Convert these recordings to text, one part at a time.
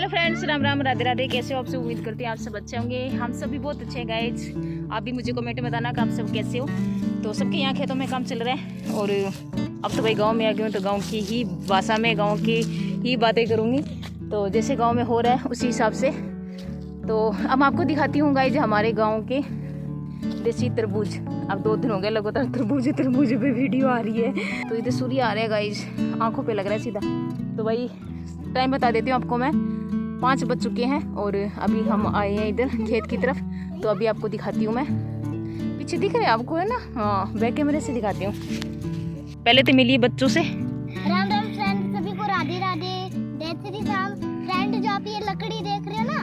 Hello friends, Ram Ram, Radhe Radhe. कैसे हो आप सब? उम्मीद करते हैं आप सब अच्छे होंगे। हम सब भी बहुत अच्छे हैं गाइज। आप भी मुझे कमेंट में बताना कि आप सब कैसे हो। तो सबके यहाँ खेतों में काम चल रहा है और अब तो भाई गांव में आ गई हूँ, तो गांव की ही भाषा में गांव की ही बातें करूँगी। तो जैसे गांव में हो रहा है उसी हिसाब से तो अब आपको दिखाती हूँ गाइज हमारे गाँव के देसी तरबूज। अब 2 दिन हो गए लगातार तरबूज पे वीडियो आ रही है। तो इधर सूर्य आ रहा है गाइज, आंखों पे लग रहा है सीधा। तो भाई टाइम बता देती हूँ आपको मैं, 5 बज चुके हैं और अभी हम आए हैं इधर खेत की तरफ। तो अभी आपको दिखाती हूँ मैं, पीछे दिख रहे हैं आपको है ना? हाँ, बैक कैमरे से दिखाती हूँ। पहले तो मिलिए बच्चों से। राम राम फ्रेंड, सभी को राधे राधे। जय श्री राम फ्रेंड। जो आप ये लकड़ी देख रहे हो ना,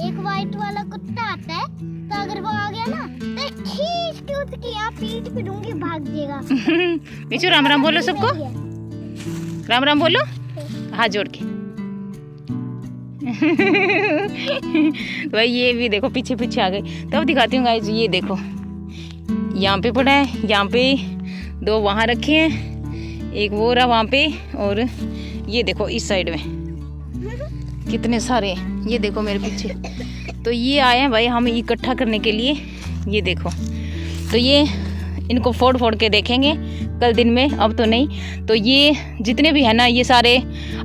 एक व्हाइट वाला कुत्ता आता है, तो अगर वो आ गया ना तो खींच के उसकी यहाँ पीठ पे दूंगी, भाग जाएगा। मिचू राम राम बोलो सबको, राम राम बोलो हाथ जोड़ के। तो भाई ये भी देखो पीछे पीछे आ गए। तो अब दिखाती हूँ गाइस, ये देखो यहाँ पे पड़ा है, यहाँ पे 2 वहाँ रखे हैं, एक वो रहा वहाँ पे, और ये देखो इस साइड में कितने सारे हैं। ये देखो मेरे पीछे। तो ये आए हैं भाई हम इकट्ठा करने के लिए। ये देखो, तो ये इनको फोड़ फोड़ के देखेंगे कल दिन में, अब तो नहीं। तो ये जितने भी है ना, ये सारे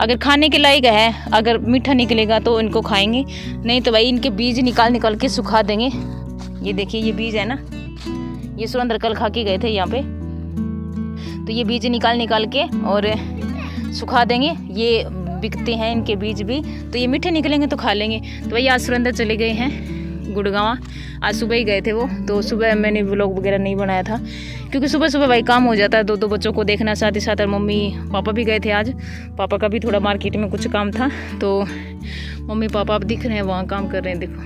अगर खाने के लायक है, अगर मीठा निकलेगा तो इनको खाएंगे, नहीं तो भाई इनके बीज निकाल निकाल के सुखा देंगे। ये देखिए ये बीज है ना, ये सुरेंद्र कल खा के गए थे यहाँ पे। तो ये बीज निकाल निकाल के और सुखा देंगे। ये बिकते हैं इनके बीज भी, तो ये मीठे निकलेंगे तो खा लेंगे। तो भाई आज सुरेंद्र चले गए हैं गुड़गांव, आज सुबह ही गए थे वो। तो सुबह मैंने व्लॉग वगैरह नहीं बनाया था क्योंकि सुबह सुबह भाई काम हो जाता है, 2 बच्चों को देखना, साथ ही साथ मम्मी पापा भी गए थे आज। पापा का भी थोड़ा मार्केट में कुछ काम था, तो मम्मी पापा अब दिख रहे हैं वहाँ काम कर रहे हैं। देखो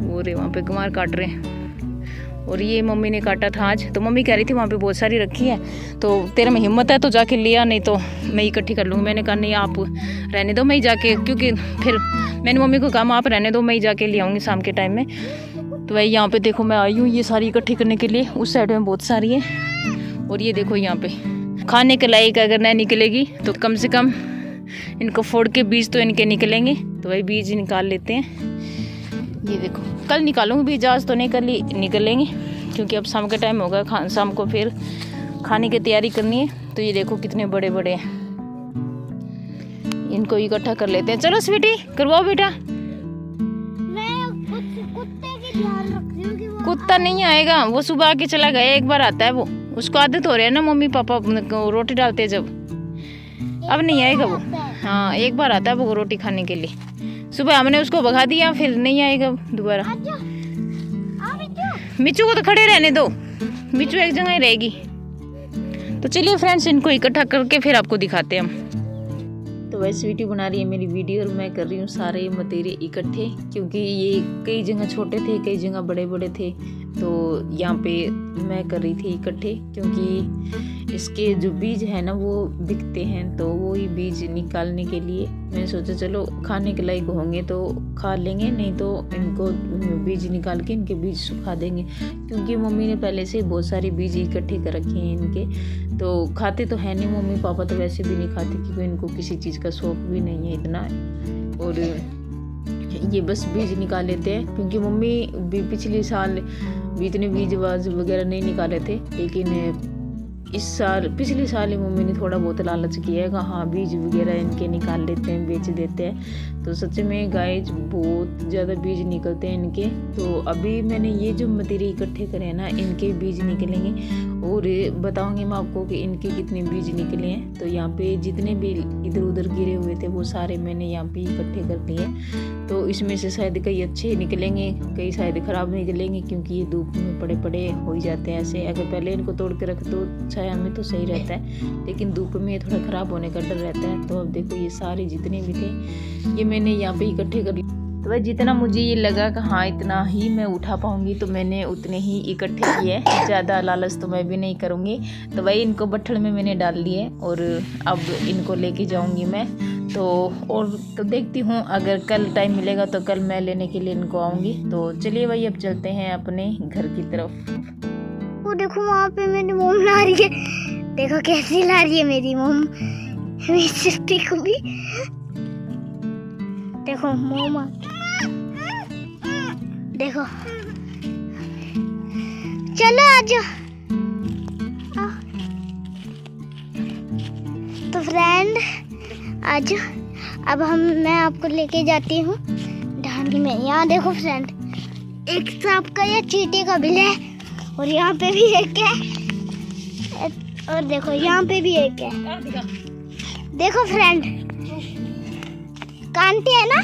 वो रे वहाँ पे गंवार काट रहे हैं, और ये मम्मी ने काटा था आज। तो मम्मी कह रही थी वहाँ पे बहुत सारी रखी है, तो तेरे में हिम्मत है तो जाके लिया, नहीं तो मैं इकट्ठी कर लूँगी। मैंने कहा नहीं आप रहने दो, मैं ही जाके, क्योंकि फिर मैंने मम्मी को कहा आप रहने दो, मैं ही जाके ले आऊँगी शाम के टाइम में। तो भाई यहाँ पे देखो मैं आई हूँ ये सारी इकट्ठी करने के लिए। उस साइड में बहुत सारी है, और ये देखो यहाँ पे खाने के लायक अगर नहीं निकलेगी तो कम से कम इनको फोड़ के बीज तो इनके निकलेंगे। तो भाई बीज निकाल लेते हैं। ये देखो कल निकालूंगी बीज, आज तो नहीं, कल ही निकलेंगे क्योंकि अब शाम का टाइम होगा, शाम को फिर खाने की तैयारी करनी है। तो ये देखो कितने बड़े बड़े हैं, इनको इकट्ठा कर लेते हैं। चलो स्वीटी करवाओ बेटा। मैं कुत्ते की ध्यान रख रही हूँ कि वो कुत्ता नहीं आएगा, वो सुबह आके चला गया, एक बार आता है वो, उसको आदत हो रही है ना मम्मी पापा को रोटी डालते हैं जब। अब नहीं आएगा वो। हाँ एक बार आता है वो रोटी खाने के लिए। सुबह हमने उसको भगा दिया, फिर नहीं आएगा दोबारा। मिचू को तो खड़े रहने दो, मिचू एक जगह ही रहेगी। तो चलिए फ्रेंड्स, इनको इकट्ठा करके फिर आपको दिखाते हैं हम। तो वैसे वीडियो बना रही है मेरी वीडियो, और मैं कर रही हूँ सारे मटेरियल इकट्ठे, क्योंकि ये कई जगह छोटे थे, कई जगह बड़े बड़े थे। तो यहाँ पे मैं कर रही थी इकट्ठे, क्योंकि इसके जो बीज है ना वो बिकते हैं, तो वो ही बीज निकालने के लिए मैंने सोचा चलो खाने के लायक होंगे तो खा लेंगे, नहीं तो इनको बीज निकाल के इनके बीज सुखा देंगे। क्योंकि मम्मी ने पहले से बहुत सारे बीज इकट्ठे कर रखे हैं इनके, तो खाते तो है नहीं मम्मी पापा, तो वैसे भी नहीं खाते क्योंकि इनको किसी चीज़ का शौक भी नहीं है इतना। और ये बस बीज निकाल लेते हैं, क्योंकि मम्मी भी पिछले साल भी इतने बीज वगैरह नहीं निकाले थे, लेकिन इस साल पिछले साल ही मम्मी ने थोड़ा बहुत लालच किया है कि हाँ बीज वगैरह इनके निकाल लेते हैं, बेच देते हैं। तो सच में गाइस बहुत ज़्यादा बीज निकलते हैं इनके। तो अभी मैंने ये जो मटेरियल इकट्ठे करे हैं ना, इनके बीज निकलेंगे और बताऊंगी मैं आपको कि इनके कितने बीज निकले हैं। तो यहाँ पे जितने भी इधर उधर गिरे हुए थे वो सारे मैंने यहाँ पे इकट्ठे कर दिए। तो इसमें से शायद कई अच्छे निकलेंगे, कई शायद ख़राब निकलेंगे, क्योंकि ये धूप में पड़े पड़े हो ही जाते हैं ऐसे। अगर पहले इनको तोड़ के रख दो छाया में तो सही रहता है, लेकिन धूप में थोड़ा ख़राब होने का डर रहता है। तो अब देखो ये सारे जितने भी थे ये मैंने यहाँ पे इकट्ठे कर लिए। तो भाई जितना मुझे ये लगा कि हाँ इतना ही मैं उठा पाऊँगी तो मैंने उतने ही इकट्ठे किए, ज़्यादा लालच तो मैं भी नहीं करूँगी। तो भाई इनको बट्ठल में मैंने डाल लिए और अब इनको लेके जाऊँगी मैं। तो देखती हूँ, अगर कल टाइम मिलेगा तो कल मैं लेने के लिए इनको आऊँगी। तो चलिए भाई अब चलते हैं अपने घर की तरफ। वो देखो वहाँ पे मेरी मोम ला रही है, देखो कैसी ला रही है मेरी मोम, मेरी चिट्ठी को भी। देखो मोमा, देखो चलो आजो। तो फ्रेंड आज अब मैं आपको लेके जाती हूँ ढांडी में। यहाँ देखो फ्रेंड, एक सांप का या चींटी का बिल है, और यहाँ पे भी एक है, और देखो यहाँ पे भी एक है। देखो फ्रेंड, कांटे है ना।